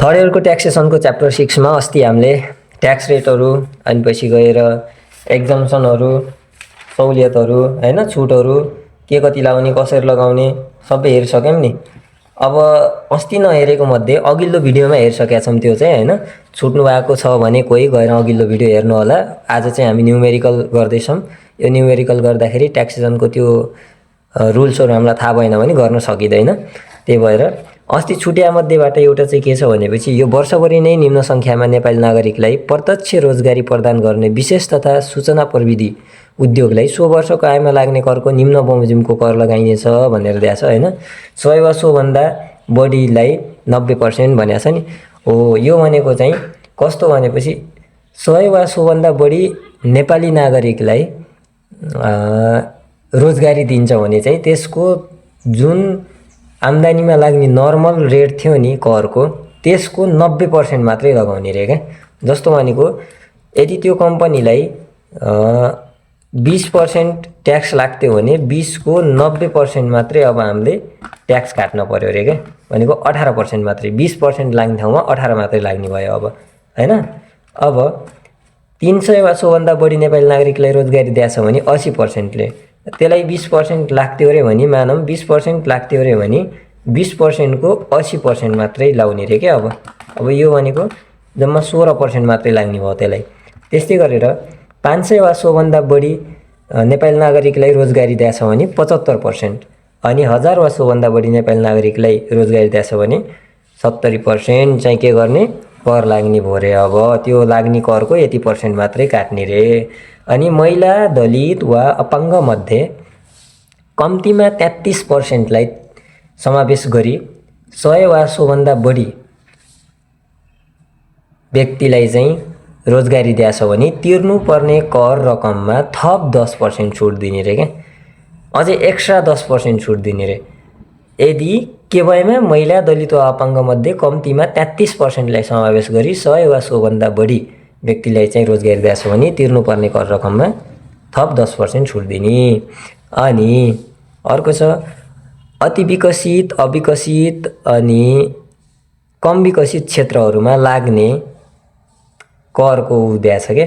Third इयरको ट्याक्सेसनको chapter 6 मा अस्ति हामीले ट्याक्स रेटहरू अनि पछि गएर एक्जम्पसनहरू सहुलियतहरू हैन छुटहरू के कति लाउने कसरी लगाउने सबै हेरिसक्यौं नि। अब अस्ति नहेरेको मध्ये अघिल्लो भिडियोमा हेरिसकेका छौं त्यो चाहिँ हैन। छुट्नु भएको छ भने कोही गएर अघिल्लो भिडियो हेर्नु होला। आज चाहिँ हामी न्युमेरिकल गर्दैछौं। यो न्युमेरिकल गर्दाखेरि ट्याक्सेसनको त्यो रुल्सहरु हामीलाई थाहा भएन भने गर्न सकिदैन। त्यही भएर अस्ति छुट्या मध्येबाट एउटा चाहिँ के छ भनेपछि यो वर्षभरि नै निम्न संख्यामा नेपाली नागरिकलाई प्रत्यक्ष रोजगारी प्रदान गर्ने विशेष तथा सूचना प्रविधि उद्योगलाई 100 वर्षको आयमा लाग्ने करको निम्न बमोजिमको कर लगाइनेछ भनेर दिएको छ हैन। 100 वा 100 भन्दा बढीलाई 90% भनेको छ नि। हो यो भनेको चाहिँ कस्तो भनेपछि 100 वा 100 भन्दा बढी नेपाली नागरिकलाई रोजगारी दिन्छ भने चाहिँ त्यसको जुन आम्दानीमा लाग्ने नर्मल रेट थियो नि करको त्यसको 90% मात्रै लगाउने रे के। जस्तो भनेको यदि त्यो कम्पनीलाई 20% ट्याक्स लाग्थ्यो भने 20 को 90% मात्रै अब हामीले ट्याक्स काट्न पर्यो रे के। भनेको 18% मात्रै 20% लाग्ने ठाउँमा 18 मात्रै लाग्ने भयो अब हैन। अब 300 वा 100 भन्दा बढी नेपाली नागरिकलाई रोजगारी दिएछ भने 80% ले त्यसलाई 20% लाग्थ्यो रे भने मानौं 20% लाग्थ्यो रे भने 20% को 80% मात्रै लाउने रे के। अब यो भनेको जम्मा 16% मात्रै लाग्ने भयो त्यसलाई। त्यस्तै गरेर 500 वा 100 भन्दा बढी नेपाली नागरिकलाई रोजगारी दिएछ भने 75% अनि 1000 वा 100 भन्दा बढी नेपाली नागरिकलाई रोजगारी दिएछ भने 70% चाहिँ के गर्ने कर लाग्ने भयो रे। अब त्यो लाग्ने करको यति % मात्रै काट्ने रे। अनि महिला दलित वा अपाङ्ग मध्ये कम्तीमा 33% लाई समावेश गरी 100 वा 100 भन्दा बढी व्यक्तिलाई चाहिँ रोजगारी दिएछ भने तिर्नुपर्ने कर रकममा थप 10% छुट दिने रे के। अझै एक्स्ट्रा 10% छुट दिने रे। यदि के भएमा महिला दलित वा अपाङ्ग मध्ये कम्तीमा 33% लाई समावेश गरी 100 वा 100 भन्दा बढी व्यक्तिलाई चाहिँ रोजगारी दिएछ भने तिर्नुपर्ने कर रकममा थप 10% छुट दिने। अनि अर्को छ अति विकसित अविकसित अनि कम विकसित क्षेत्रहरूमा लाग्ने करको दिएछ के।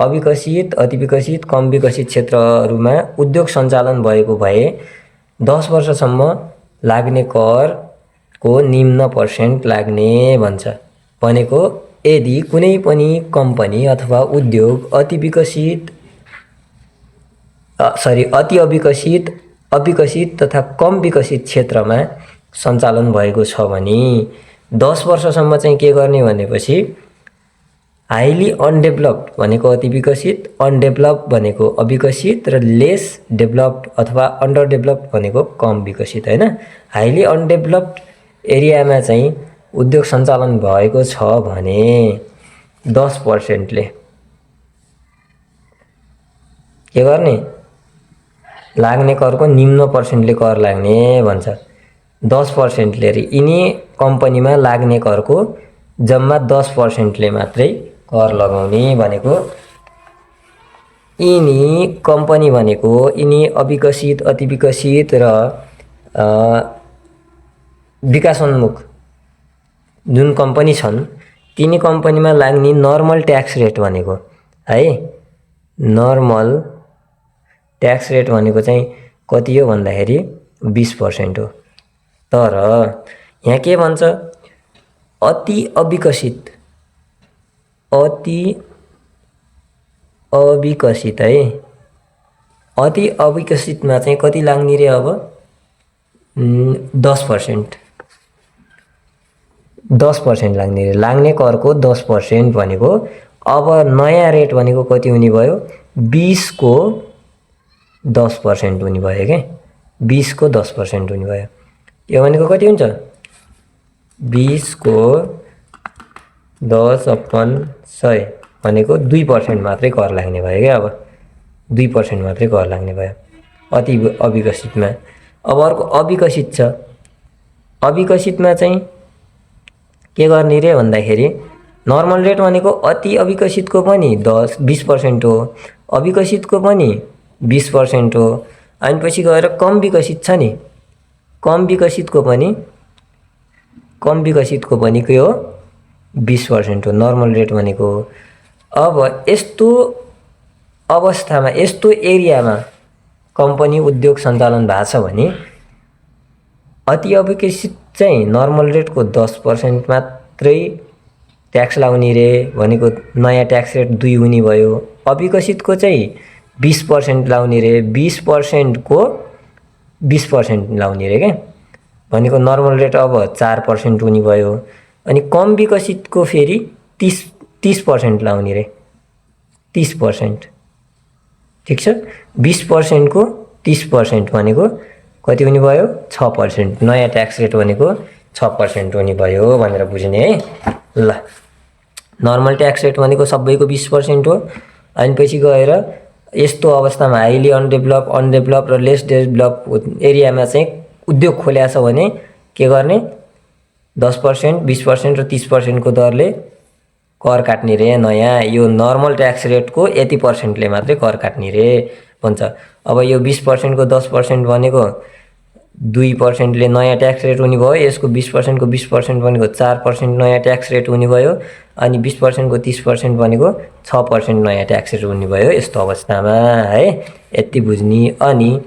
अविकसित अति विकसित कम विकसित क्षेत्रहरूमा उद्योग सञ्चालन भएको भए 10 वर्षसम्म लाग्ने करको निम्न % लाग्ने भन्छ। भनेको यदि कुनै पनि कम्पनी अथवा उद्योग अति अविकसित अविकसित तथा कम विकसित क्षेत्रमा सञ्चालन भएको छ भने 10 वर्षसम्म चाहिँ के गर्ने भनेपछि हाइली अनडेभलप्ड भनेको अति विकसित, अनडेभलप्ड भनेको अविकसित र लेस डेभलप्ड अथवा अन्डर डेभलप्ड भनेको कम विकसित हैन। हाइली अनडेभलप्ड एरियामा चाहिँ उद्योग सञ्चालन भएको छ भने 10% ले के गर्ने लाग्ने करको निम्न % ले कर लाग्ने भन्छ। 10% ले यिनी कम्पनीमा लाग्ने करको जम्मा 10% ले मात्रै कर लगाउने भनेको यिनी कम्पनी भनेको यिनी अविकसित अति विकसित र विकासोन्मुख जुन कम्पनी छन् तिनी कम्पनीमा लाग्ने नर्मल ट्याक्स रेट भनेको है नर्मल ट्याक्स रेट भनेको चाहिँ कति हो भन्दाखेरि 20% हो। तर यहाँ के भन्छ अति अविकसित है अति अविकसितमा चाहिँ कति लाग्ने रे अब 10% लाग्ने रे। लाग्ने करको 10% भनेको अब नयाँ रेट भनेको कति हुने भयो 20 को 10% हुने भयो के। 20 को 10% हुने भयो। यो भनेको कति हुन्छ 20 को 10/100 भनेको 2% मात्रै कर लाग्ने भयो के। अब 2% मात्रै कर लाग्ने भयो अति अविकसितमा। अब अर्को अविकसित छ। अविकसितमा चाहिँ के गर्ने रे भन्दाखेरि नर्मल रेट भनेको अति अविकसितको पनि 20% हो, अविकसितको पनि 20% हो। अनि पछि गएर कम विकसित छ नि कम विकसितको पनि के हो 20% हो नर्मल रेट भनेको। अब यस्तो अवस्थामा यस्तो एरियामा कम्पनी उद्योग सञ्चालन भएको छ भने अति अविकसित चाहिँ नर्मल रेटको 10% मात्रै ट्याक्स लाउने रे भनेको नयाँ ट्याक्स रेट 2 हुने भयो। अविकसितको चाहिँ 20% लाउने रे 20% को 20% लाउने रे के भनेको नर्मल रेट अब 4% हुने भयो। अनि कम विकसितको फेरि 30% लाउने रे 30%। ठीक छ 20% को 30% भनेको कति हुने भयो 6%। नयाँ ट्याक्स रेट भनेको 6% हुने भयो भनेर बुझ्ने है। ल नर्मल ट्याक्स रेट भनेको सबैको 20% हो। अनि पछि गएर यस्तो अवस्थामा हाइली अनडेभलप र लेस डेभलप एरियामा चाहिँ उद्योग खोल्या छ भने के गर्ने 10%, 20% र 30% को दरले कर काट्ने रे। नयाँ यो नर्मल ट्याक्स रेटको यति पर्सेन्टले मात्रै कर काट्ने रे भन्छ। अब यो 20% को 10% भनेको 2% ले नयाँ ट्याक्स रेट हुने भयो। यसको 20% को 20% भनेको 4% नयाँ ट्याक्स रेट हुने भयो। अनि 20% को 30% भनेको 6% नयाँ ट्याक्स रेट हुने भयो। यस्तो अवस्थामा है यति बुझ्ने। अनि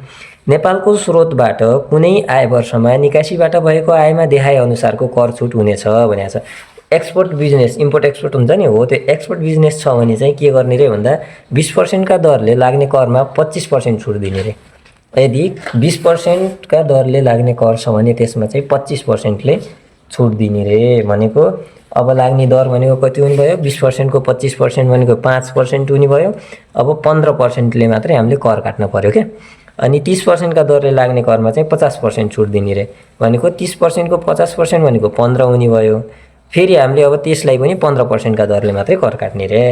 नेपालको स्रोतबाट कुनै आय वर्षमा निकासीबाट भएको आयमा देखाए अनुसारको कर छुट हुनेछ भनेको छ। एक्सपोर्ट बिजनेस इम्पोर्ट एक्सपोर्ट हुन्छ नि हो त्यो एक्सपोर्ट बिजनेस छ भने चाहिँ के गर्ने रे भन्दा 20% का दरले लाग्ने करमा 25% छुट दिने रे। यदि 20% का दरले लाग्ने कर छ भने त्यसमा चाहिँ 25% ले छुट दिने रे भनेको। अब लाग्ने दर भनेको कति हुने भयो 20% को 25% भनेको 5% हुने भयो। अब 15% ले मात्रै हामीले कर काट्न पर्यो के। अनि 30% का दरले लाग्ने करमा चाहिँ 50% छुट दिने रे भनेको 30% को 50% भनेको 15 हुने भयो। फेरि हामीले अब त्यसलाई पनि 15% का दरले मात्रै कर काट्ने रे।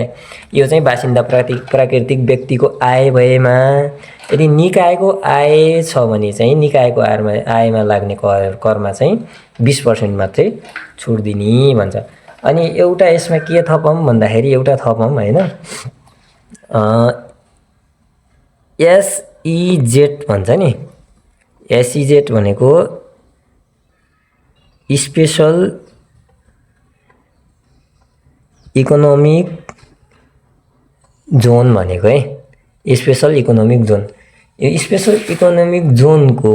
यो चाहिँ बासिन्दा प्राकृतिक व्यक्तिको आय भएमा। यदि निकायको आय छ भने चाहिँ निकायको आयमा लाग्ने करमा चाहिँ 20% मात्रै छुट दिने भन्छ। अनि एउटा यसमा के थपौँ भन्दाखेरि एउटा थपौँ हैन एसइजेड भन्छ नि। एसइजेड भनेको स्पेशल इकोनोमिक जोन भनेको है स्पेशल इकोनोमिक जोन। यो स्पेशल इकोनोमिक जोनको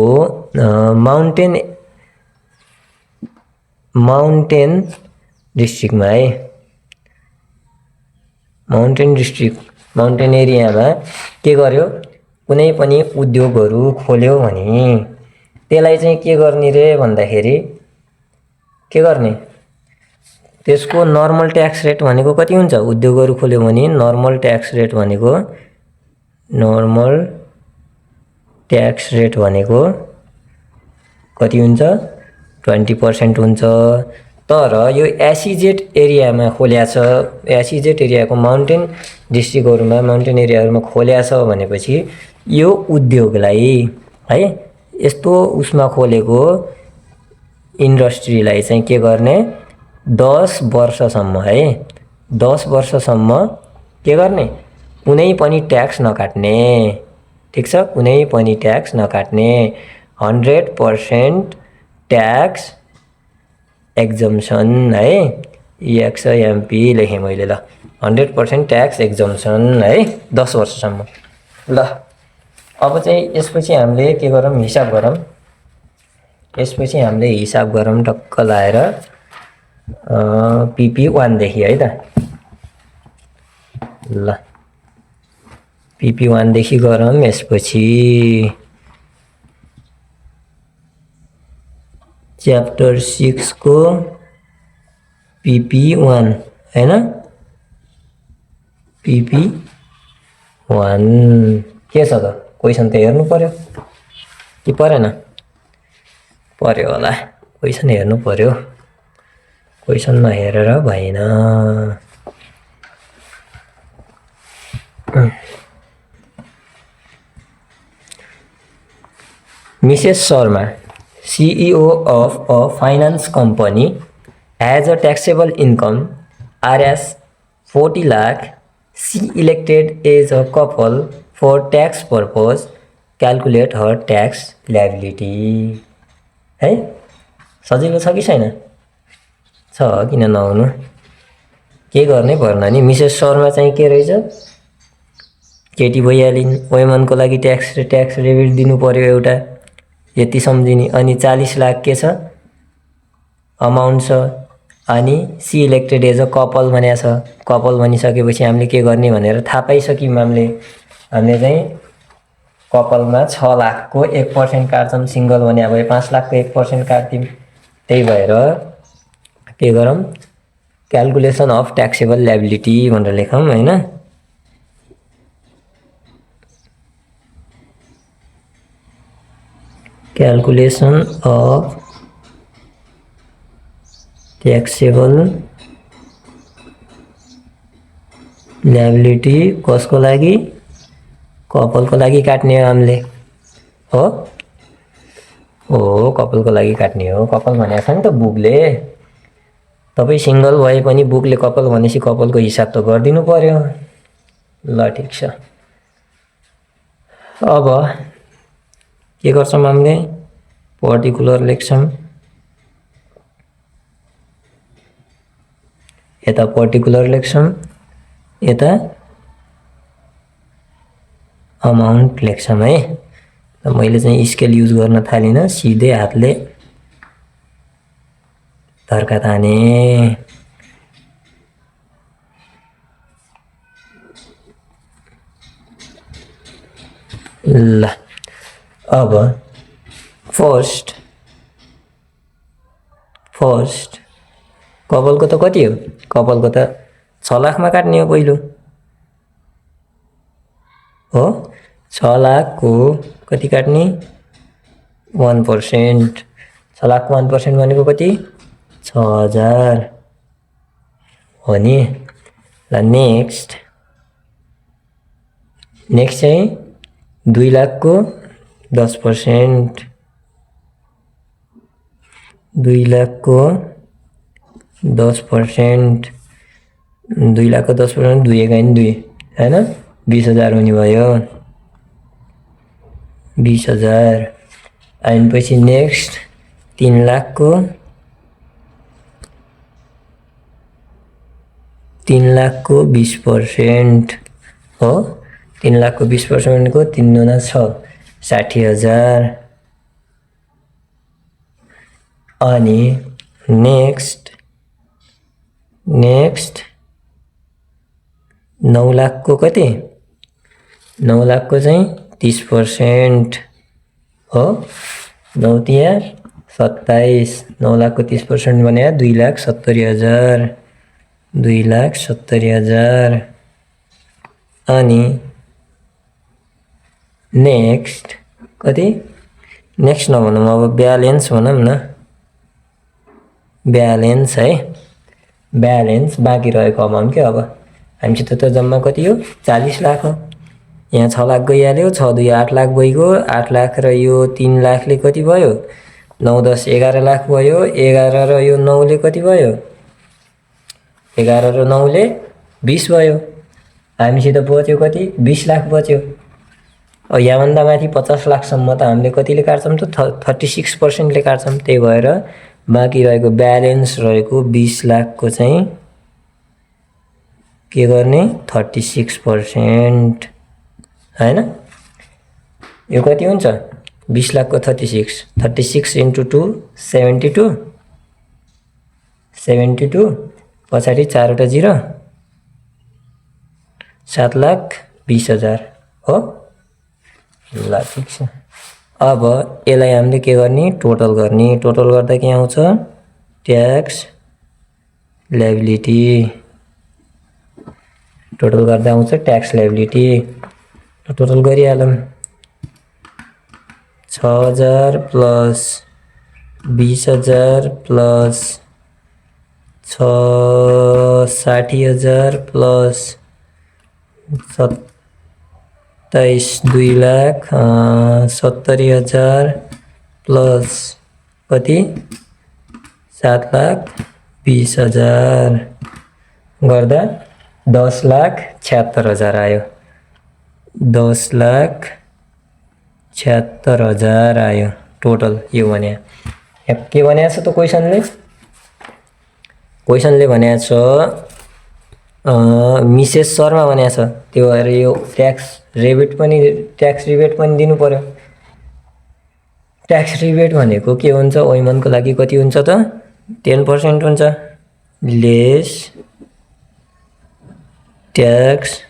माउन्टेन डिस्ट्रिक्टमा है माउन्टेन एरियामा के गर्यो कुनै पनि उद्योगहरू खोल्यो भने त्यसलाई चाहिँ के गर्ने रे भन्दाखेरि के गर्ने त्यसको नर्मल ट्याक्स रेट भनेको कति हुन्छ उद्योगहरू खोल्यो भने नर्मल ट्याक्स रेट भनेको कति हुन्छ 20% हुन्छ। तर यो एसइजेड एरियामा खोल्या छ एसइजेड एरियाको माउन्टेन डिस्ट्रिक्टहरुमा माउन्टेन एरियाहरुमा खोल्या छ भनेपछि यो उद्योगलाई है यस्तो उसमा खोलेको इन्डस्ट्रीलाई चाहिँ के गर्ने 10 वर्षसम्म है 10 वर्षसम्म के गर्ने कुनै पनि ट्याक्स नकाट्ने। ठीक छ कुनै पनि ट्याक्स नकाट्ने 100% ट्याक्स एक्जम्पसन है EXIMP लेखेँ मैले ल 100% ट्याक्स एक्जम्पसन है 10 वर्षसम्म। ल अब चाहिँ यसपछि हामीले के गरौँ हिसाब गरौँ। यसपछि हामीले हिसाब गरौँ टक्क लाएर PP1 देखि है त। ल PP1 देखि गरौँ। यसपछि च्याप्टर 6 को PP1 हैन PP1 के छ त क्वेशन त हेर्नु पर्यो कि परेन पर्यो होला क्वेशन हेर्नु पर्यो क्वेशन नहेरेर भएन। Mrs Sharma CEO of a finance company has a taxable income Rs 40 lakh. She elected as a couple for tax purpose. Calculate her tax liability. है सजिलो छ कि छैन छ किन नहुनु। के गर्नै पर्न नि। मिसेस शर्मा चाहिँ के रहेछ, केटी भइहालिन्। वुमेनको लागि ट्याक्स रेबिट दिनु पर्यो एउटा, यति सम्झिने। अनि 40 लाख के छ अमाउन्ट छ। अनि she elected as a couple भनेको छ। कपल भनिसकेपछि हामीले के गर्ने भनेर थाहा पाइसक्यौँ। हामीले चाहिँ कपलमा 6 लाखको 1% काट्छौँ। सिङ्गल भने अब 5 लाखको 1% काट्थ्यौँ। त्यही भएर के गरौँ, क्यालकुलेसन अफ ट्याक्सेबल ल्याबिलिटी भनेर लेखौँ होइन। क्यालकुलेसन अफ ट्याक्सेबल ल्याबिलिटी कसको लागि, कपलको लागि काट्ने हो हामीले हो। कपलको लागि काट्ने हो। कपल भनेको छ नि त बुकले। तपाईँ सिङ्गल भए पनि बुकले कपल भनेपछि कपलको हिसाब त गरिदिनु पर्यो। ल ठिक छ। अब के गर्छौँ हामीले, पर्टिकुलर लेख्छौँ। यता पर्टिकुलर लेख्छौँ, यता अमाउन्ट लेख्छौँ है। मैले चाहिँ स्केल युज गर्न थालिनँ, सिधै हातले धर्का ताने। ल अब फर्स्ट कपलको त कति हो, कपलको त 6 लाखमा काट्ने हो पहिलो हो। 6 लाखको कति काट्ने, 1%। 6 लाखको 1% भनेको कति, 6000 हो नि। ल नेक्स्ट चाहिँ 2 लाखको 10%। 2 लाखको 10%, 2 लाखको 10%, 2 एकाइन 2 होइन, 20,000 हुने भयो। 20,000। अनि पछि नेक्स्ट 3 लाखको 20% हो। 3 लाखको 20% को 3 दुना 6, 60,000। अनि नेक्स्ट 9 लाखको कति, 9 लाखको चाहिँ 30% हो। 9 तिया 27, 9 लाखको 30% भने 2,70,000। 2,70,000। अनि नेक्स्ट कति, नेक्स्ट नभनौँ अब ब्यालेन्स भनौँ न। ब्यालेन्स है, ब्यालेन्स बाँकी रहेको अमाउन्ट के। अब हामीसित त जम्मा कति हो, 40 लाख हो। यहाँ 6 लाख गइहाल्यो, 6 2 8 लाख भइगयो। 8 लाख र यो 3 लाखले कति भयो, 9 10 11 लाख भयो। 11 र यो 9ले कति भयो, 11 र 9ले 20 भयो। हामीसित बच्यो कति, 20 लाख बच्यो। अब यहाँभन्दा माथि 50 लाखसम्म त हामीले कतिले काट्छौँ त, 36%ले काट्छौँ। त्यही भएर बाँकी रहेको ब्यालेन्स रहेको 20 लाखको चाहिँ के गर्ने, 36% होइन। यो कति हुन्छ, 20 लाखको 36 × 2 72 पछाडि 4 वटा 0, 7,20,000 हो। ल ठिक छ। अब यसलाई हामीले के गर्ने, टोटल गर्ने। टोटल गर्दा के आउँछ, ट्याक्स ल्याबिलिटी। टोटल गर्दा आउँछ ट्याक्स ल्याबिलिटी। टोटल गरिहालौँ। 6,000 plus 20,000 plus 60,000 plus 27, 2 lakh 70,000 plus कति, 7,20,000 गर्दा 10,76,000 आयो। 10,76,000 आयो टोटल। यो भने के भनेको छ त क्वेसनले भनेको छ, मिसेस शर्मा भनेको छ, त्यो भएर यो ट्याक्स रिबेट पनि दिनु पर्यो। ट्याक्स रिबेट भनेको के हुन्छ, ओइमनको लागि कति हुन्छ त 10% हुन्छ। Less tax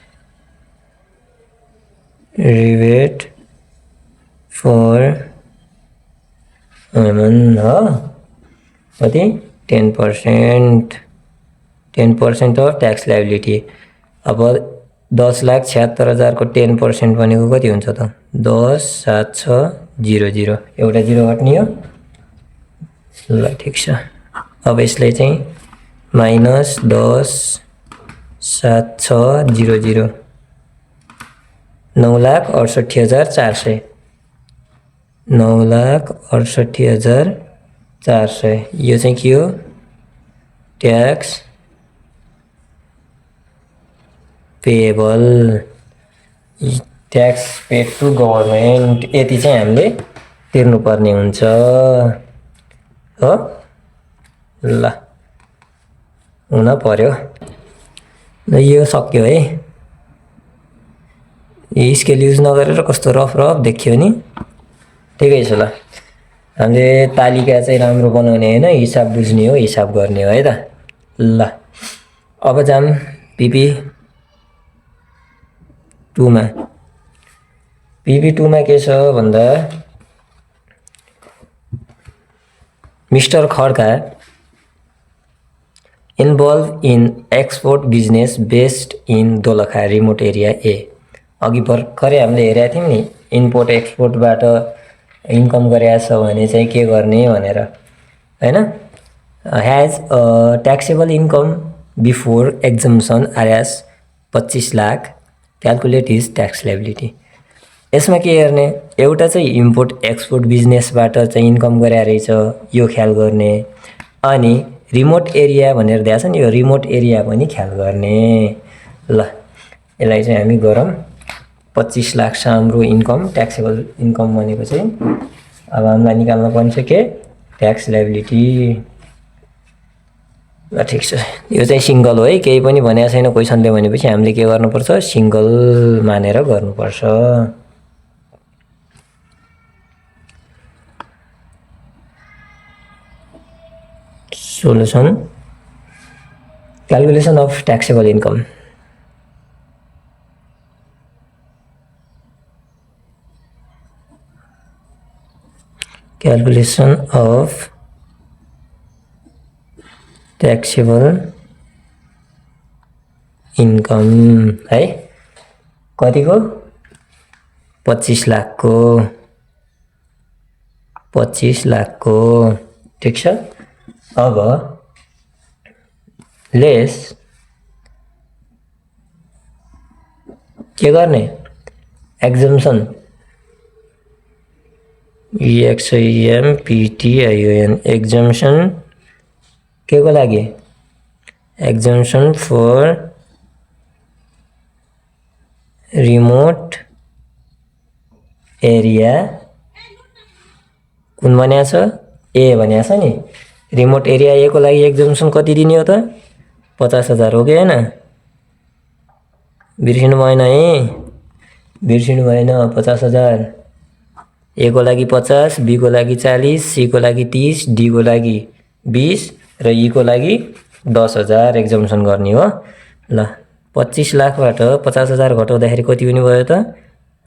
rebate for women हो, कति 10% अफ ट्याक्स लाइबिलिटी। अब 10,76,000 को 10% भनेको कति हुन्छ त 10,76,00 एउटा जिरो घट्ने हो। ल ठिक छ, अब यसलाई चाहिँ माइनस 10,76,00 9,68,400 9,68,400 यो चाहिँ के हो, tax payable, tax paid to government, यति चाहिँ हामीले तिर्नुपर्ने हुन्छ हो। ल हुन पर्यो। ल यो सक्यो है। यो स्केल युज नगरेर कस्तो रफ देखियो नि। ठिकै छ, ल हामीले तालिका चाहिँ राम्रो बनाउने होइन, हिसाब बुझ्ने हो, हिसाब गर्ने हो है त। ल अब जाम पिपी 2 मा। पिपी 2 मा के छ भन्दा, mister Khadka involve in export business based in Dolakha remote area A. अघि भर्खरै हामीले हेरेका थियौँ नि, इम्पोर्ट एक्सपोर्टबाट इन्कम गरेको छ भने चाहिँ के गर्ने भनेर हैन। Has taxable income before exemption R S 25 lakh, calculate his tax liability. यसमा के हेर्ने, एउटा चाहिँ इम्पोर्ट एक्सपोर्ट बिजनेसबाट चाहिँ इन्कम गरे रहेछ यो ख्याल गर्ने, अनि रिमोट एरिया भनेर दिएको छ नि, यो रिमोट एरिया पनि ख्याल गर्ने। ल यसलाई चाहिँ हामी गरौँ 25 लाख छ हाम्रो इन्कम, ट्याक्सेबल इन्कम भनेको चाहिँ। अब हामीलाई निकाल्न पर्छ के, ट्याक्स लाइबिलिटी। ल ठिक छ, यो चाहिँ सिङ्गल हो है, केही पनि भनेको छैन क्वेसनले भनेपछि हामीले के गर्नुपर्छ, सिङ्गल मानेर गर्नुपर्छ। Solution, calculation of taxable income. Calculation of taxable income है, कतिको 25 लाखको, 25 लाखको। ठिक छ, अब लेस के गर्ने, एक्जम्सन EXAMPTION एक्जम्सन के को लागि, एक्जम्सन फर रिमोट एरिया। कुन भनेको छ, ए भनेको छ नि। रिमोट एरिया ए को लागि एक्जम्सन कति दिने हो त 50,000 हो कि होइन, बिर्सिनु भएन है, बिर्सिनु भएन। 50,000 ए को लागि 50, बी को लागि 40, सी को लागि 30, डी को लागि 20 र ई को लागि 10,000 एक्जम्सन गर्ने हो। ल 25 लाखबाट 50,000 घटाउँदाखेरि कति हुने भयो त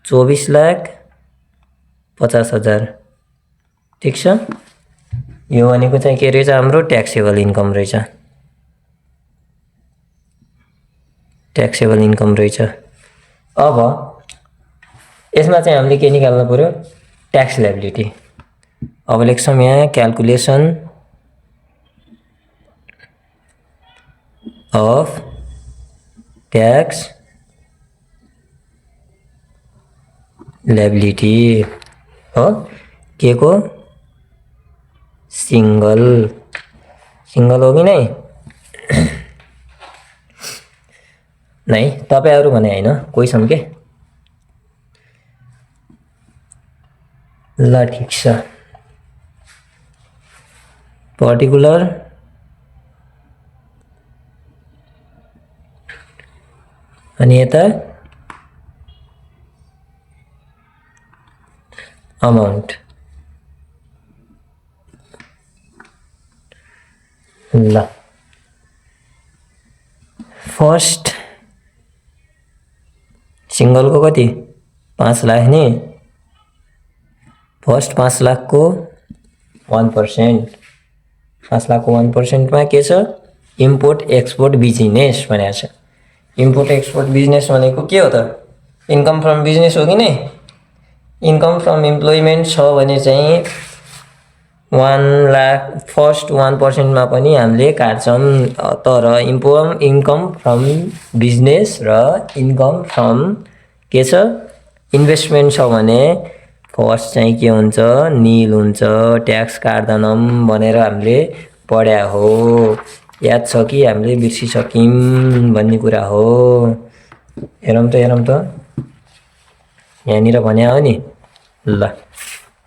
24,50,000। ठिक छ, यो भनेको चाहिँ के रहेछ, हाम्रो ट्याक्सेबल इन्कम रहेछ, ट्याक्सेबल इन्कम रहेछ। अब यसमा चाहिँ हामीले के निकाल्नु पर्यो, ट्याक्स लाइबिलिटी। अब लेख्छौँ यहाँ क्यालकुलेसन अफ ट्याक्स लाइबिलिटी हो, के को, सिंगल होगी नहीं नहीं तपाईहरु भने हैन क्वेशन के। ल ठीक छ, पर्टिकुलर अनि यता अमाउन्ट ल फर्स्ट सिंगलको कति 5 लाख नि फर्स्ट 5 लाखको 1% 5 लाखको 1% मा के छ इम्पोर्ट एक्सपोर्ट बिजनेस भनेको छ। इम्पोर्ट एक्सपोर्ट बिजनेस भनेको के हो त इन्कम फ्रम बिजनेस हो कि नै इन्कम फ्रम इम्प्लोइमेन्ट छ भने चाहिँ 1 लाख फर्स्ट 1% मा पनि हामीले काट्छौँ तर इन्कम फ्रम बिजनेस र इन्कम फ्रम के छ इन्भेस्टमेन्ट छ भने फर्स्ट चाहिँ के हुन्छ नील हुन्छ ट्याक्स काट्दैनौँ भनेर हामीले पढ्या हो याद छ कि हामीले बिर्सिसक्यौँ भन्ने कुरा हो। हेरौँ त यहाँनिर भन्या हो नि ल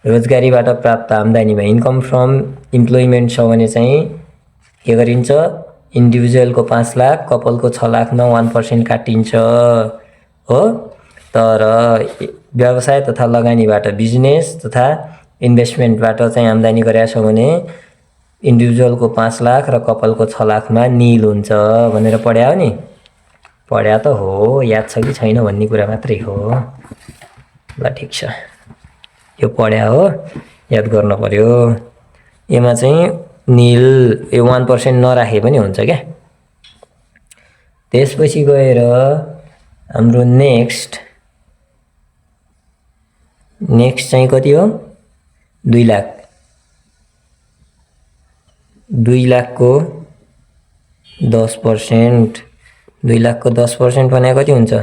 रोजगारीबाट प्राप्त आम्दानीमा इन्कम फ्रम इम्प्लोइमेन्ट छ भने चाहिँ के गरिन्छ इन्डिभिजुअलको 5 लाख कपलको 6 लाखमा 1% काटिन्छ हो। तर व्यवसाय तथा लगानीबाट बिजनेस तथा इन्भेस्टमेन्टबाट चाहिँ आम्दानी गरेको छ भने इन्डिभिजुअलको 5 लाख र कपलको 6 लाखमा नील हुन्छ भनेर पढ्या हो नि पढ्या त हो याद छ कि छैन भन्ने कुरा मात्रै हो। ल ठिक छ यो पढ्या हो याद गर्न पर्यो यसमा चाहिँ नील 1% नराखे पनि हुन्छ क्या। त्यसपछि गएर हाम्रो नेक्स्ट चाहिँ कति हो 2 लाख 2 लाखको 10% 2 लाखको 10% भने कति हुन्छ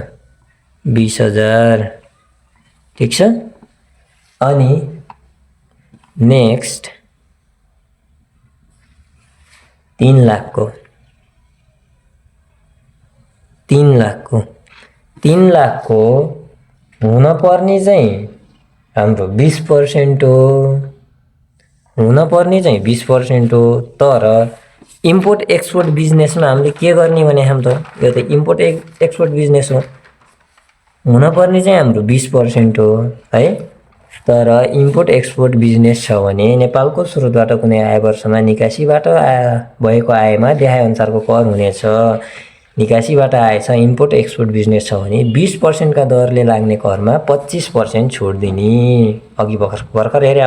20,000 ठीक छ। अनि नेक्स्ट 3 लाखको 3 लाखको हुन पर्ने चाहिँ हाम्रो 20% हो हुन पर्ने चाहिँ 20% हो। तर इम्पोर्ट एक्सपोर्ट बिजनेसमा हामीले के गर्ने भने हम त यो त इम्पोर्ट एक्सपोर्ट बिजनेस हो हुन पर्ने चाहिँ हाम्रो 20% हो है। तर इम्पोर्ट एक्सपोर्ट बिजनेस छ भने नेपालको स्रोतबाट कुनै आय वर्षमा निकासीबाट भएको आयमा देखाए अनुसारको कर हुनेछ। निकासीबाट आएछ इम्पोर्ट एक्सपोर्ट बिजनेस छ भने 20% का दरले लाग्ने करमा 25% छुट दिने अघि भर्खर हेरे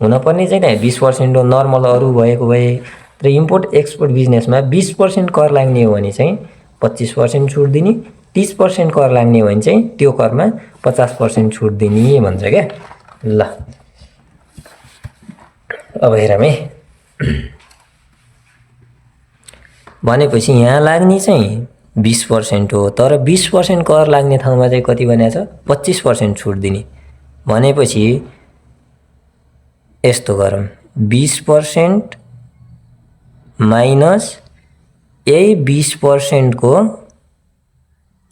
हुन पर्ने चाहिँ त्यहाँ 20% हो नर्मल अरू भएको भए। तर इम्पोर्ट एक्सपोर्ट बिजनेसमा 20% कर लाग्ने हो भने चाहिँ 25% छुट दिने 30% कर लाग्ने हो भने चाहिँ त्यो करमा 50% छुट दिने भन्छ क्या। ल अब हेरौँ है भनेपछि यहाँ लाग्ने चाहिँ 20% हो तर 20% कर लाग्ने ठाउँमा चाहिँ कति भनेको छ 25% छुट दिने भनेपछि यस्तो गरौँ 20% माइनस यही 20% को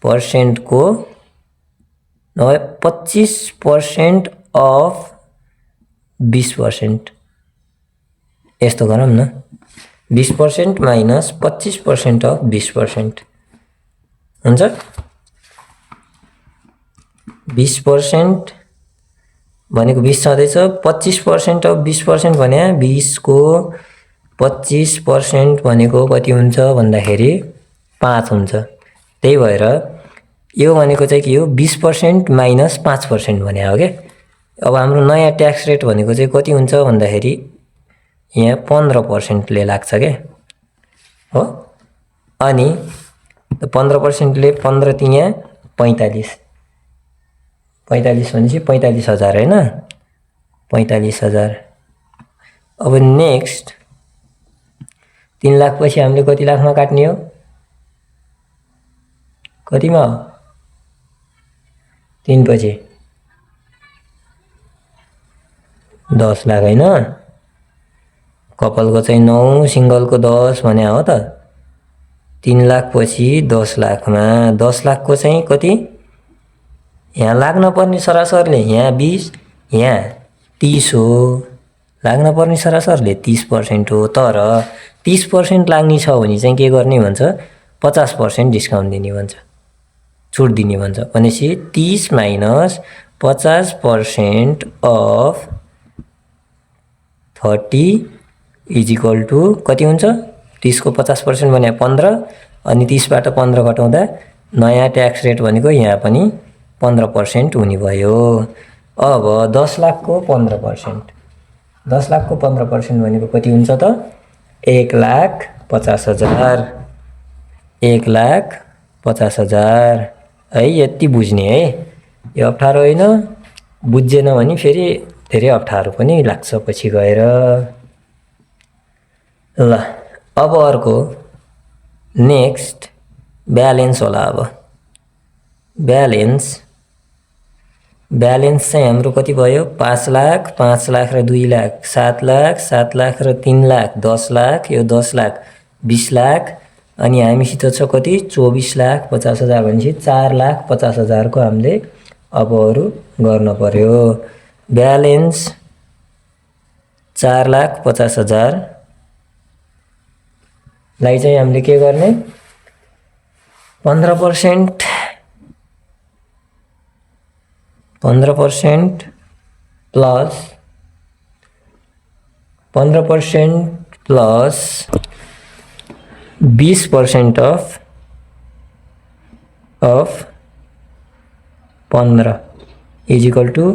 25% अफ 20% यस्तो गरौँ न 20% माइनस 25% अफ 20% हुन्छ 20% भनेको 20 छँदैछ 25% अफ 20% भने 20 को 25% भनेको कति हुन्छ भन्दाखेरि 5 हुन्छ। त्यही भएर यो भनेको चाहिँ के हो 20% माइनस 5% भने हो क्या। अब हाम्रो नयाँ ट्याक्स रेट भनेको चाहिँ कति हुन्छ भन्दाखेरि यहाँ 15% ले लाग्छ क्या हो। अनि 15% ले 15 तिया 45 भनेपछि 45,000 हैन 45,000। अब नेक्स्ट 3 लाख पछि हामीले कति लाखमा काट्ने हो कतिमा 3 पछि 10 लाख हैन कपलको चाहिँ 9 सिंगलको 10 भने हो त 3 लाख पछि 10 लाखमा 10 लाखको चाहिँ कति यहाँ लाग्न पर्ने सरासरले यहाँ 20 यहाँ 30 हो लाग्न पर्ने सरासरले 30% हो। तर 30% लाग्ने छ भने चाहिँ के गर्ने भन्छ 50% डिस्काउन्ट दिने भन्छ छुट दिने भन्छ। भनेपछि 30 minus 50% of 30 is equal to कति हुन्छ? 30 को 50% भने 15 अनि 30 बाट 15 घटाउँदा नयाँ ट्याक्स रेट भनेको यहाँ पनि 15% हुने भयो। अब 10 लाख को 15%, 10 लाख को 15% भनेको कति हुन्छ त? 1,50,000, 1,50,000 है। यति बुझ्ने है, यो अप्ठ्यारो होइन। बुझेन भने फेरि धेरै अप्ठ्यारो पनि लाग्छ पछि गएर। ल अब अर्को नेक्स्ट ब्यालेन्स होला। अब ब्यालेन्स चाहिँ हाम्रो कति भयो? 5 लाख, 5 लाख र 2 लाख, 7 लाख, 7 लाख र 3 लाख, 10 लाख, यो 10 लाख, 20 लाख अनि हामीसित छ कति? 24,50,000 भनेपछि 4,50,000 को हामीले अब अरु गर्न पर्यो। ब्यालेन्स 4,50,000 लाई चाहिँ हामीले के गर्ने? 15% plus 20% of 15 is equal to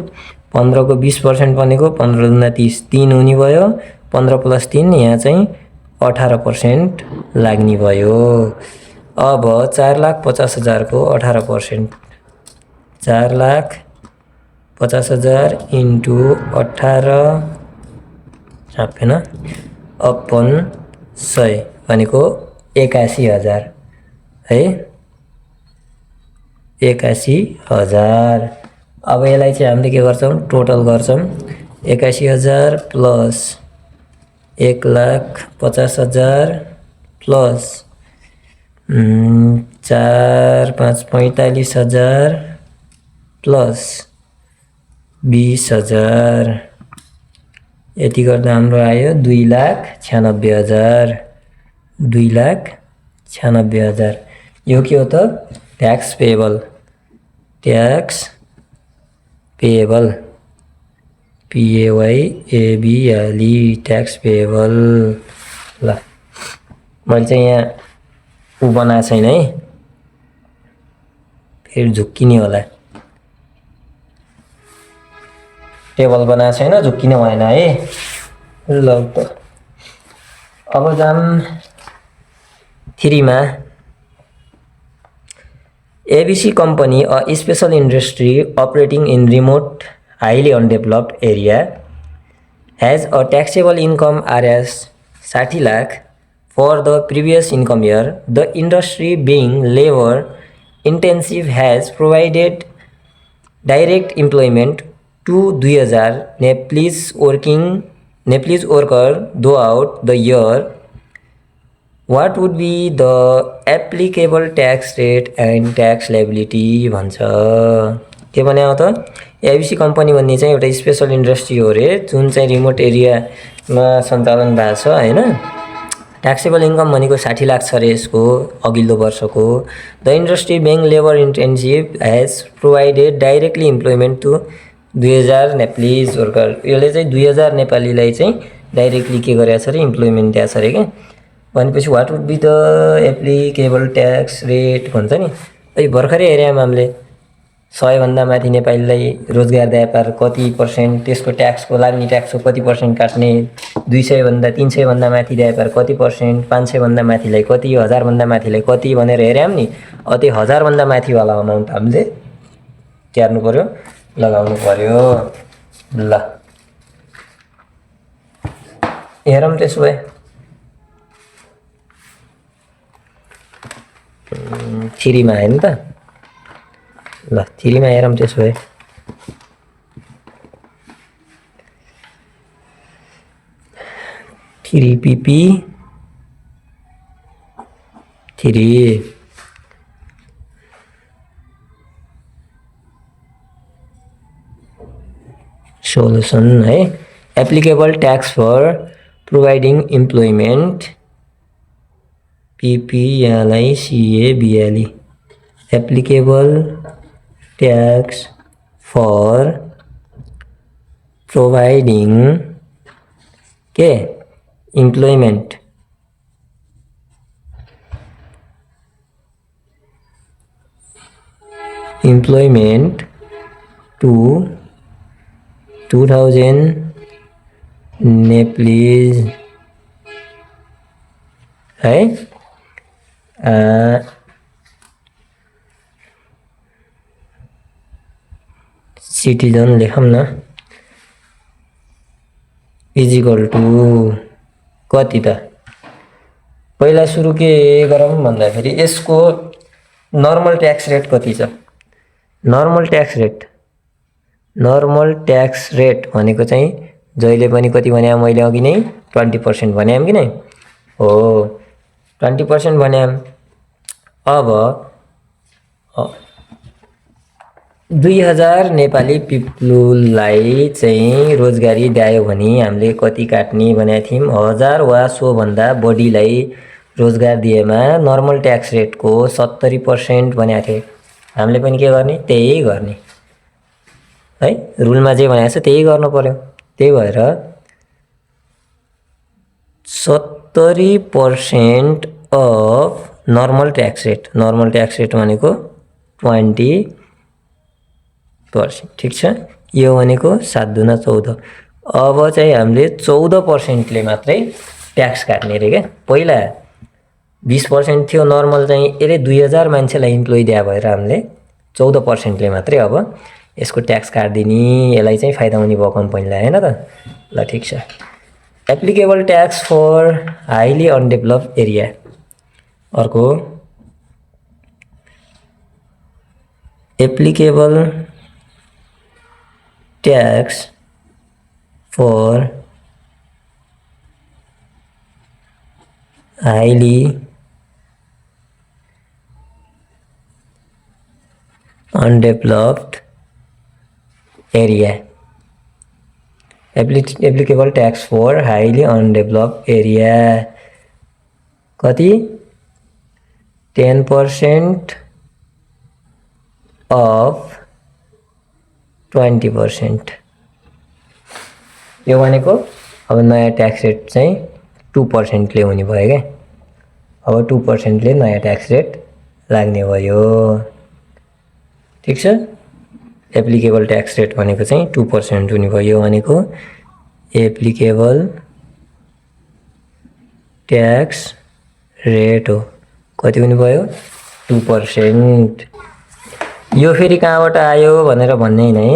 15 को 20% भनेको 15 दुना 30, 3 हुने भयो। 15 प्लस 3 यहाँ चाहिँ 18% लाग्ने भयो। अब 4,50,000 को 18%, 4,50,000 इन्टु 18 छापेन अपन 100 भनेको 81,000 है, 81,000। अब यसलाई चाहिँ हामीले के गर्छौं? टोटल गर्छौं। 81,000 प्लस 1,50,000 प्लस 4, 5, 45,000 प्लस 20,000 यति गर्दा हाम्रो आयो 2,96,000, 2,96,000। यो के हो त? Tax payable, tax payable, PAYABLE, tax payable. ल मैले चाहिँ यहाँ उ बनाएको छैन है, फेरि झुक्किने होला। टेबल बनाएको छैन, झुक्किने भएन है। ल त अब जाम 3 मा। ABC company, a special industry operating in remote, highly undeveloped area, has a taxable income Rs 60 lakh for the previous income year. The industry being labor intensive has provided direct employment to 2,000 Nepalese worker throughout the year. What would be the applicable tax rate and tax liability भन्छ। के भन्यो त? ABC company भन्ने चाहिँ एउटा special industry हो रे, जुन चाहिँ रिमोट एरियामा सञ्चालन भएको छ हैन। ट्याक्सेबल इन्कम भनेको 60 लाख छ रे यसको अघिल्लो वर्षको। The industry being labour intensive has provided directly employment to 2,000 Nepalese worker. यसले चाहिँ 2,000 नेपालीलाई चाहिँ डाइरेक्टली के गरेछ रे? इम्प्लोइमेन्ट दिएको छ रे के। भनेपछि what would be the applicable tax rate भन्छ नि। अहिले भर्खरै एरियामा हामीले 100 भन्दा माथि नेपालीलाई रोजगार दिए पर कति पर्सेन्ट त्यसको ट्याक्सको लाग्ने ट्याक्सको कति पर्सेन्ट काट्ने, 200 भन्दा 300 भन्दा माथि दिए पर कति पर्सेन्ट, 500 भन्दा माथिलाई कति, 1000 भन्दा माथिलाई कति भनेर हेर्याम नि। अति 1000 भन्दा माथिवाला अमाउन्ट हामीले तिर्नु पर्यो, लगाउनु पर्यो। ल हेरौँ त्यसो भए। 3 मा हैन त? ल 3 मा हेरौँ त्यसो भए। थ्री PP 3 सोल्युसन है। Applicable tax for providing employment PPLICABLE applicable tax for providing के इम्प्लोइमेन्ट टु 2000 Nepalese है सिटिजन लेखौँ न इजिकल टु कति त पहिला सुरु के गरौँ भन्दाखेरि यसको नर्मल ट्याक्स रेट कति छ नर्मल ट्याक्स रेट भनेको चाहिँ जहिले पनि कति भने मैले अघि नै 20% भने कि नै हो 20% भने अब 2000 नेपाली पिप्लुलाई चाहिँ रोजगारी दियो भने हामीले कति काट्ने भनेको थियौं 1000 वा सो भन्दा बढीलाई रोजगार दिएमा नर्मल ट्याक्स रेटको 70% भनेको थिए हामीले पनि के गर्ने त्यही गर्ने है रुलमा जे भनेको छ त्यही गर्नु पर्यो त्यही भएर 70% अफ नर्मल ट्याक्स रेट भनेको 20% ठीक छ यो भनेको 7 दुना 14 अब चाहिँ हामीले 14% ले मात्रै ट्याक्स काट्ने रे के पहिला 20% थियो नर्मल चाहिँ यसले 2000 मान्छेलाई इम्प्लोइ दिया भएर हामीले 14% ले मात्रै अब यसको ट्याक्स काट्दिने यसलाई चाहिँ फाइदा हुने भयो कम्पनीलाई हैन त ल ठीक छ applicable tax for highly undeveloped area अर्को applicable tax for highly undeveloped area applicable tax for highly undeveloped area कति 10% of 20% यो भनेको अब नयाँ ट्याक्स रेट चाहिँ 2% ले हुने भयो के अब 2% ले नयाँ ट्याक्स रेट लाग्ने भयो ठीक छ एप्लिकेबल ट्याक्स रेट भनेको चाहिँ 2% हुने भयो यो भनेको एप्लिकेबल ट्याक्स रेट हो कति हुने भयो 2% यो फेरि कहाँबाट आयो भनेर भन्ने नै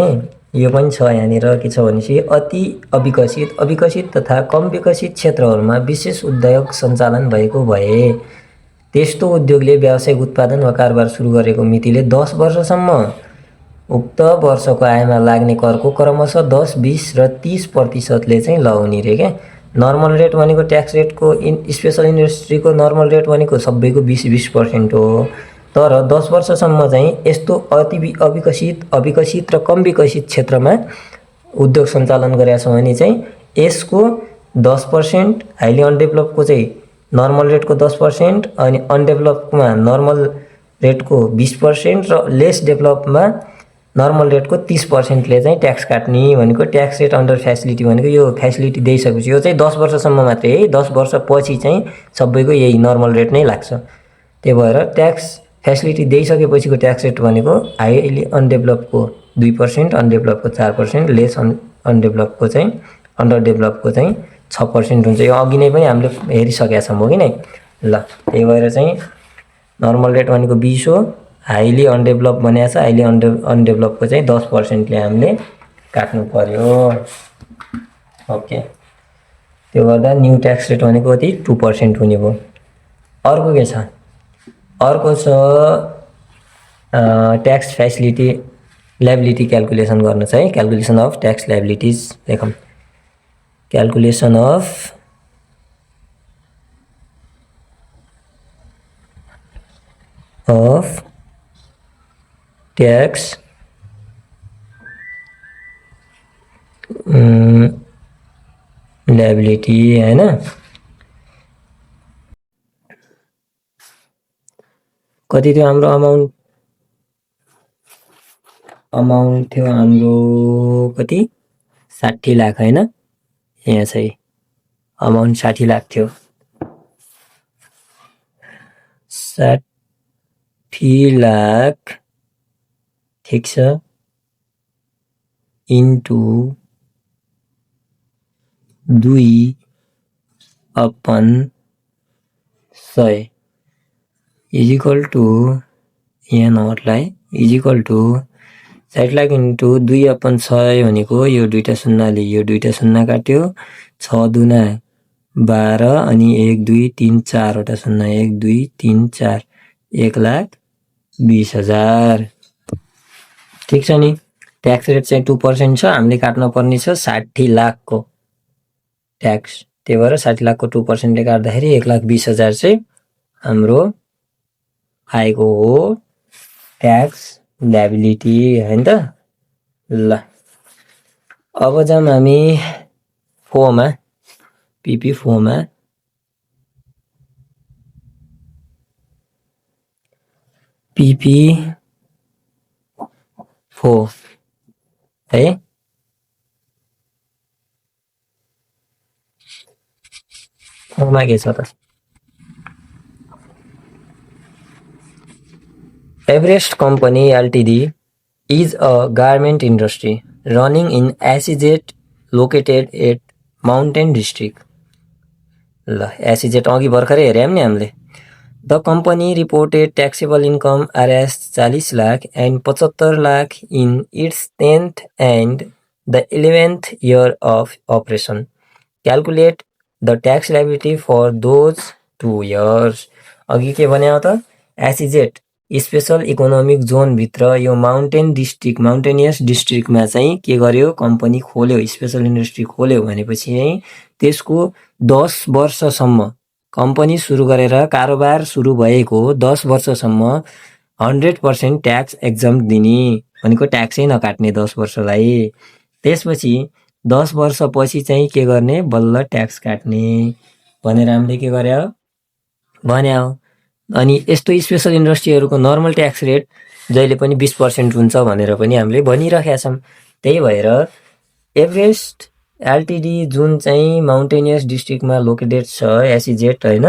यो पनि छ यहाँनिर के छ भनेपछि अति अविकसित तथा कम विकसित क्षेत्रहरूमा विशेष उद्योग सञ्चालन भएको भए त्यस्तो उद्योगले व्यावसायिक उत्पादन वा कारोबार सुरु गरेको मितिले 10 वर्षसम्म उक्त वर्षको आयमा लाग्ने करको क्रमशः 10, 20 र 30% ले चाहिँ लगाउने रे के नर्मल रेट भनेको ट्याक्स रेटको स्पेशल इन्डस्ट्रीको नर्मल रेट भनेको सबैको 20% हो तर 10 वर्षसम्म चाहिँ यस्तो अविकसित र कम विकसित क्षेत्रमा उद्योग सञ्चालन गरेका छौं भने चाहिँ यसको 10% हाइली अनडेभलप्डको चाहिँ नर्मल रेटको 10% अनि अनडेभलप्डमा नर्मल रेटको 20% र लेस डेभलपमा नर्मल रेटको 30% ले चाहिँ ट्याक्स काट्ने भनेको ट्याक्स रेट अन्डर फ्यासिलिटी भनेको यो फ्यासिलिटी दिइसकेपछि यो चाहिँ 10 वर्षसम्म मात्रै है 10 वर्षपछि चाहिँ सबैको यही नर्मल रेट नै लाग्छ त्यही भएर ट्याक्स फ्यासिलिटी दिइसकेपछिको ट्याक्स रेट भनेको हाइली अनडेभलप्डको 2% अनडेभलप्डको 4% लेस अनडेभलप्डको चाहिँ अन्डर डेभलपको चाहिँ 6% हुन्छ यो अघि नै पनि हामीले हेरिसकेका छौं हो कि नै ल त्यही भएर चाहिँ नर्मल रेट भनेको 20 हो हाइली अनडेभलप भनेको छ हाइली अनडेभलपको चाहिँ 10% ले हामीले काट्नु पर्यो ओके त्यो गर्दा न्यू ट्याक्स रेट भनेको कति 2% हुने भयो अर्को के छ अर्को छ ट्याक्स फ्यासिलिटी लायबिलिटी क्याल्कुलेसन गर्न छ है क्याल्कुलेसन अफ ट्याक्स लायबिलिटीज लेखौं क्याल्कुलेसन अफ ट्याक्स लायबिलिटी हैन कति थियो हाम्रो अमाउन्ट अमाउन्ट थियो हाम्रो कति 60 लाख होइन, यहाँ चाहिँ अमाउन्ट 60 लाख थियो। 60 लाख ठिक छ, इन्टु 2/100 इजिकल टु यहाँ नोटलाई इजिकल टु 60 लाख इन्टु 2/100 भनेको यो दुईटा शून्यले यो दुईटा शून्य काट्यो, 6 दुना 12 अनि 1 2 3 4 वटा शून्य 1 2 3 4 1,20,000 ठिक छ नि। ट्याक्स रेट चाहिँ 2% छ, हामीले काट्न पर्ने छ 60 लाखको ट्याक्स, त्यही भएर 60 लाखको 2%ले काट्दाखेरि 1,20,000 चाहिँ हाम्रो आएको हो ट्याक्स ल्याबिलिटी होइन त। ल अब जाउँ हामी फोमा, पिपी फोमा। पिपी फो है, फोमा के छ त? Everest Company Ltd is a garment industry running in SEZ located at Mountain District. ल SEZ अघि भर्खरै हेऱ्यौँ नि हामीले। The company reported taxable income as 40 lakh and 75 lakh in its 10th and the 11th year of operation. Calculate the tax liability for those 2 years. अघि के भन्यो त? SEZ स्पेशल इकोनोमिक जोनभित्र यो माउन्टेनियस डिस्ट्रिक्टमा चाहिँ के गर्यो, कम्पनी खोल्यो, स्पेशल इन्डस्ट्री खोल्यो भनेपछि चाहिँ त्यसको 10 वर्षसम्म कम्पनी सुरु गरेर कारोबार सुरु भएको 10 वर्षसम्म 100% ट्याक्स एक्जम्प्ट दिने, भनेको ट्याक्सै नकाट्ने 10 वर्षलाई। त्यसपछि 10 वर्षपछि चाहिँ के गर्ने, बल्ल ट्याक्स काट्ने भनेर हामीले के गर्यो भन्यो। अनि यस्तो स्पेशल इन्डस्ट्रीहरूको नर्मल ट्याक्स रेट जहिले पनि 20% हुन्छ भनेर पनि हामीले भनिरहेका छौँ। त्यही भएर एभरेस्ट एलटिडी जुन चाहिँ माउन्टेनियस डिस्ट्रिक्टमा लोकेटेड छ SEZ होइन,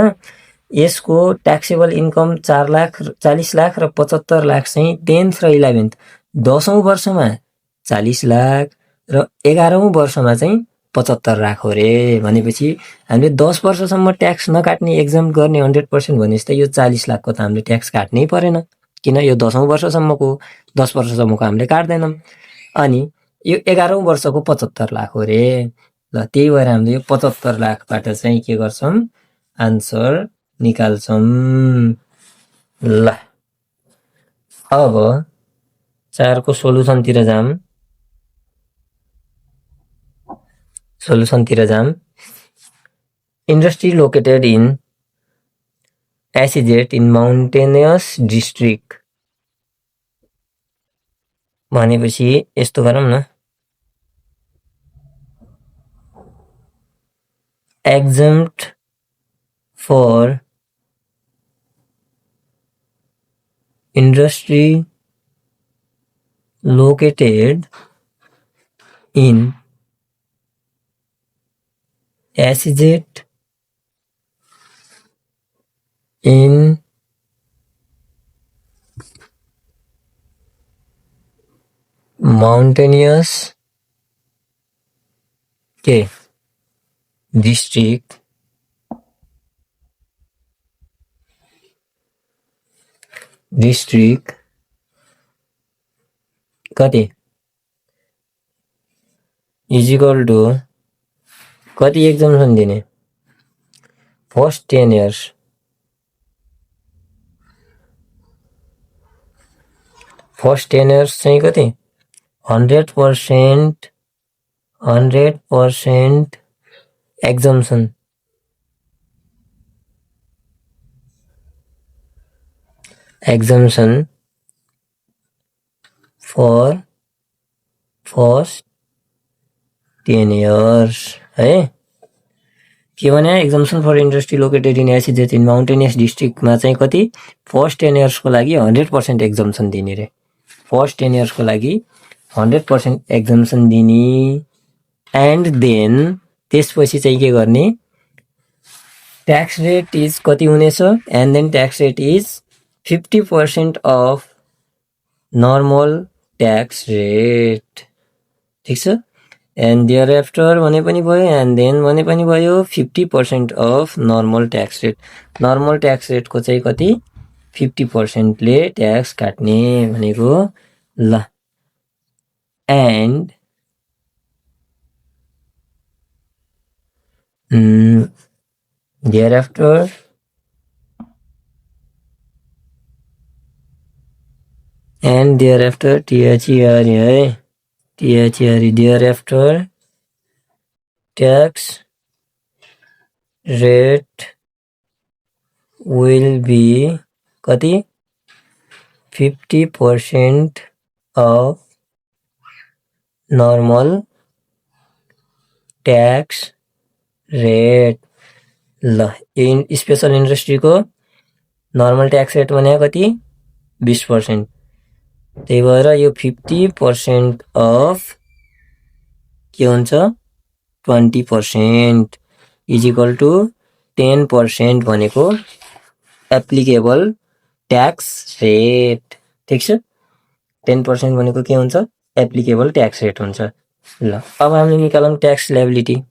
यसको ट्याक्सेबल इन्कम 40 लाख र 75 लाख चाहिँ 10th र 11th 10औं वर्षमा 40 लाख र 11औं वर्षमा चाहिँ 75 लाख हो रे। भनेपछि हामीले 10 वर्षसम्म ट्याक्स नकाट्ने एक्जम्प्ट गर्ने 100% भनेपछि त यो 40 लाखको त हामीले ट्याक्स काट्नै परेन, किन यो 10औं वर्षसम्मको 10 वर्षसम्मको हामीले काट्दैनौँ। अनि यो 11औं वर्षको 75 लाख हो रे। ल त्यही भएर हामीले यो 75 लाखबाट चाहिँ के गर्छौँ, आन्सर निकाल्छौँ। ल अब 4को सोलुसनतिर जाम। Industry located in SEZ in mountainous district भनेपछि यस्तो गरौँ न, exempt for industry located in SEZ in mountainous district कति इजिकल टु कति एक्जम्पसन दिने, फर्स्ट 10 years चाहिँ कति 100% exemption for first 10 years है। के भने exemption for industry located in SEZ in mountainous डिस्ट्रिक्टमा चाहिँ कति फर्स्ट 10 yearsको लागि 100% एक्जम्सन दिने रे। फर्स्ट 10 इयर्सको लागि 100% एक्जम्सन दिने एन्ड देन त्यसपछि चाहिँ के गर्ने ट्याक्स रेट इज कति हुनेछ and then tax rate is 50% of normal tax rate ठिक छ एन्ड देयर आफ्टर भने पनि भयो एन्ड देन भने पनि भयो 50% of normal tax rate normal tax रेटको चाहिँ कति 50% ले ट्याक्स काट्ने भनेको law and thereafter and thereafter thereafter tax rate will be कति 50% of normal tax रेट ल स्पेसल इन्डस्ट्रीको नर्मल ट्याक्स रेट भने कति 20% त्यही भएर यो 50% अफ के हुन्छ 20% इज इक्वल टु 10% भनेको एप्लिकेबल ट्याक्स रेट ठिक छ 10% भनेको के हुन्छ एप्लिकेबल ट्याक्स रेट हुन्छ ल अब हामीले निकालौँ tax liability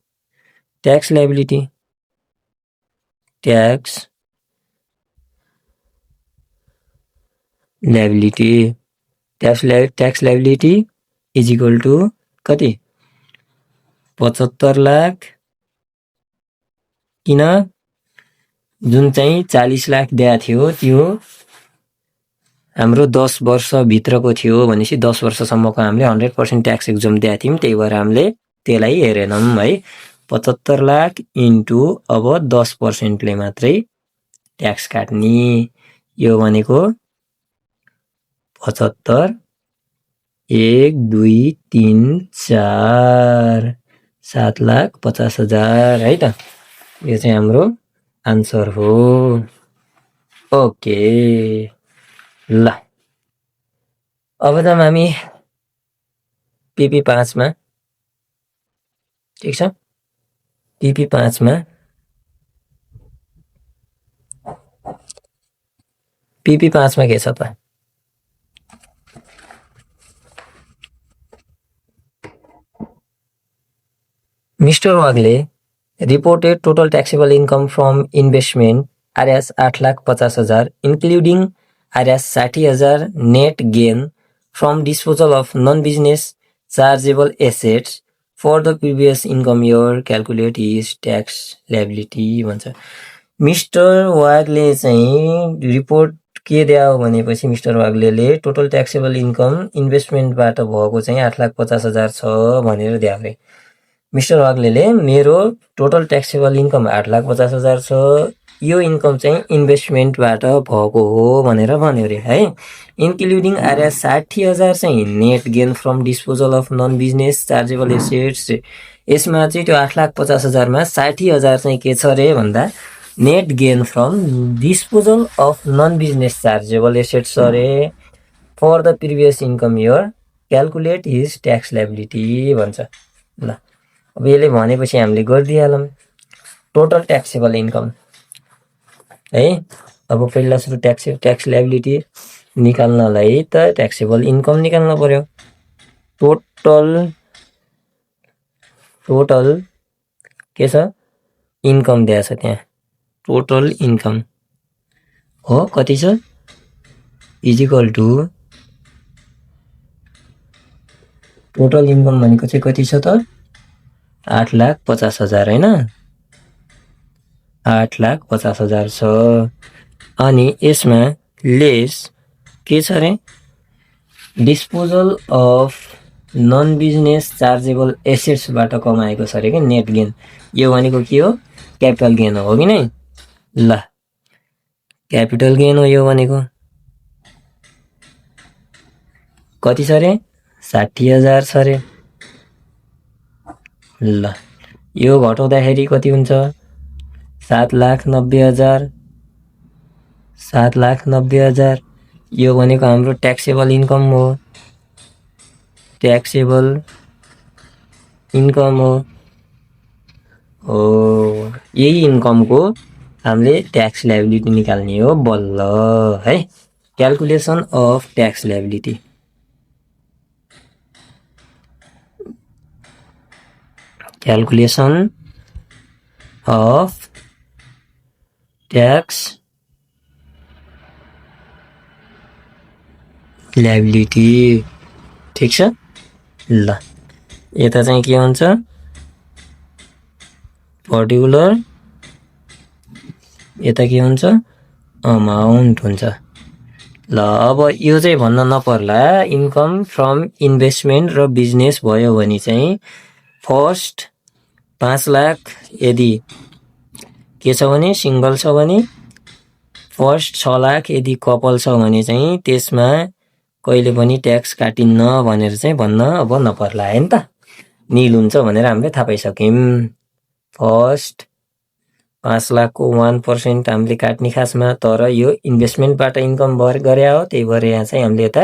tax liability is equal to कति 75 लाख किन जुन चाहिँ 40 लाख दिया थियो त्यो हाम्रो 10 वर्ष भित्रको थियो भनेपछि 10 वर्षसम्मको हामीले 100% ट्याक्स एक्जम दिया थियौं त्यही भएर हामीले त्यसलाई हेरेनौं है 75 लाख इन्टु अब 10% ले मात्रै ट्याक्स काट्ने यो भनेको 75 1 2 3 4 7,50,000 है त यो चाहिँ हाम्रो आन्सर हो ओके ल अब त हामी PP 5 मा ठीक छ PP 5 मा PP 5 मा के छ त Mr. Wagle reported total taxable income from investment Rs 8,50,000 including Rs 60,000 net gain from disposal of non-business chargeable assets for the previous income year calculate his tax liability भन्छ mister Wagle चाहिँ report के दियो भनेपछि mister वाग्लेले total taxable income इन्भेस्टमेन्टबाट भएको चाहिँ 8,50,000 छ भनेर दियो रे मिस्टर वाग्लेले मेरो टोटल ट्याक्सेबल इन्कम 8,50,000 छ यो इन्कम चाहिँ इन्भेस्टमेन्टबाट भएको हो भनेर भन्यो रे है इन्क्लुडिङ Rs 60,000 चाहिँ net gain from disposal of non business chargeable assets यसमा चाहिँ त्यो 8,50,000 मा 60,000 चाहिँ के छ रे भन्दा net gain from disposal of non business chargeable assets रे for the previous income year calculate his tax liability भन्छ ल अब यसले भनेपछि हामीले गर्दिहालौं टोटल ट्याक्सेबल इन्कम है अब पहिला सुरु ट्याक्स लायबिलिटी निकाल्नलाई त ट्याक्सेबल इन्कम निकाल्न पर्यो टोटल के छ इन्कम दिया छ त्यहाँ टोटल इन्कम हो कति छ is equal to total income भनेको चाहिँ कति छ त 8,50,000 हैन 8,50,000 छ अनि यसमा लेस के छ रे disposal of non business chargeable assets बाट कमाएको छ रे के नेट गेन यो भनेको के हो क्यापिटल गेन हो कि नै ल क्यापिटल गेन हो यो भनेको कति छ रे 60,000 छ रे ल यो घटाउँदाखेरि कति हुन्छ 7,90,000 7,90,000 यो भनेको हाम्रो ट्याक्सेबल इन्कम हो ट्याक्सेबल इन्कम हो। यही इन्कमको हामीले ट्याक्स लायबिलिटी निकाल्ने हो बल्ल है। Calculation of tax liability, calculation of tax liability. ठिक छ ल, यता चाहिँ के हुन्छ पर्टिकुलर, यता के हुन्छ अमाउन्ट हुन्छ। ल अब यो चाहिँ भन्न नपर्ला, इन्कम फ्रम इन्भेस्टमेन्ट र बिजनेस भयो भने चाहिँ फर्स्ट 5 लाख यदि के छ भने सिङ्गल छ भने, फर्स्ट 6 लाख यदि कपल छ भने चाहिँ त्यसमा कहिले पनि ट्याक्स काटिन्न भनेर चाहिँ भन्न अब नपर्ला है नि त। निल हुन्छ भनेर हामीले थाहा पाइसक्यौँ। फर्स्ट 5 लाखको 1% हामीले काट्ने खासमा, तर यो इन्भेस्टमेन्टबाट इन्कम भएर गरे हो, त्यही भएर यहाँ चाहिँ हामीले यता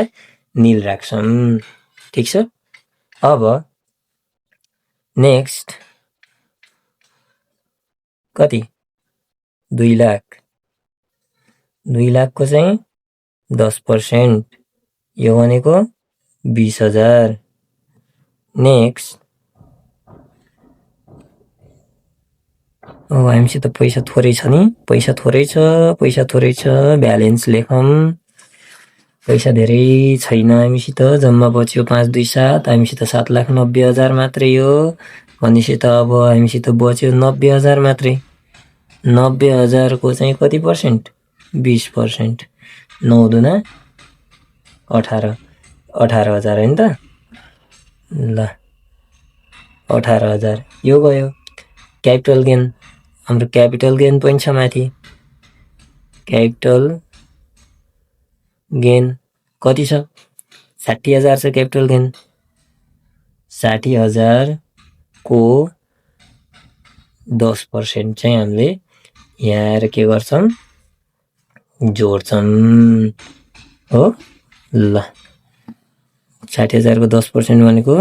निल राख्छौँ। ठिक छ। अब नेक्स्ट कति 2 लाख, 2 लाखको चाहिँ 10%, यो भनेको 20,000। नेक्स्ट अब हामीसित पैसा थोरै छ नि, पैसा थोरै छ, ब्यालेन्स लेखौँ। पैसा धेरै छैन हामीसित, जम्मा बच्यो 5 2 7, हामीसित 7,90,000 मात्रै हो भनेपछि त अब हामीसित बच्यो 90,000 मात्रै। 90,000 को चाहिँ कति पर्सेन्ट 20%, 9 दुना 18, 18,000 होइन त। ल 18,000 यो गयो। क्यापिटल गेन, हाम्रो क्यापिटल गेन पनि छ माथि। क्यापिटल गेन कति छ 60,000 छ क्यापिटल गेन। 60,000 को 10% चाहिँ हामीले यहाँ आएर के गर्छौँ जोड्छौँ हो। ल 60,000 को 10% भनेको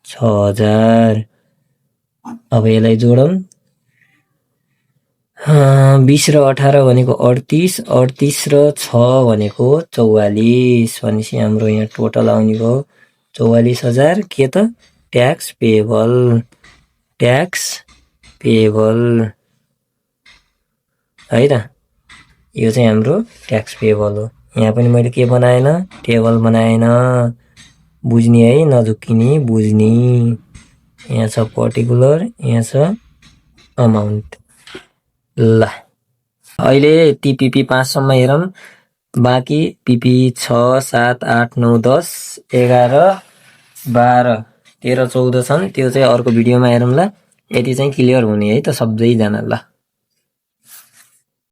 6,000। अब यसलाई जोडौँ, 20 र 18 भनेको 38, 38 र 6 भनेको 44, भनेपछि हाम्रो यहाँ टोटल आउने भयो 44,000 के त ट्याक्स पेएबल, ट्याक्स पेएबल है त। यो चाहिँ हाम्रो ट्याक्स पेएबल हो। यहाँ पनि मैले के बनाएन, टेबल बनाएन, बुझ्ने है, नझुक्किने बुझ्ने। यहाँ छ पर्टिकुलर, यहाँ छ अमाउन्ट। ल अहिले ती पिपी 5 सम्म हेरौँ, बाँकी पिपी 6 7 8 9 10 11 12 13 14 छन्, त्यो चाहिँ अर्को भिडियोमा हेरौँ ल। यति चाहिँ क्लियर हुने है त सबैजना। ल